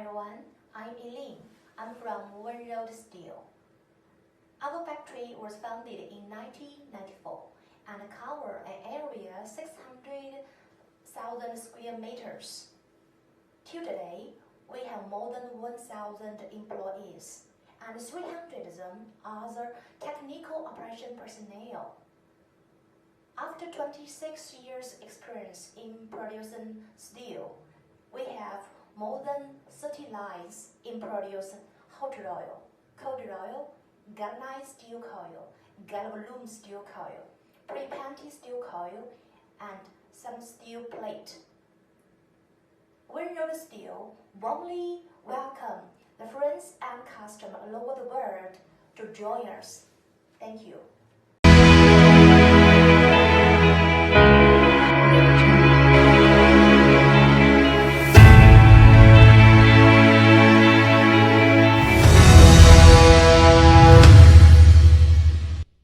everyone, I'm Eileen. I'm from Winroad Steel. Our factory was founded in 1994 and cover an area 600,000 square meters. Till today, we have more than 1,000 employees, and 300 of them are the technical operation personnel. After 26 years experience in producing steel, we have more than 30 lines in producing hot roll, cold roll, galvanized steel coil, Galvalume steel coil, Prepainted steel coil, and some steel plate. Winroad Steel warmly welcome the friends and customers all over the world to join us. Thank you.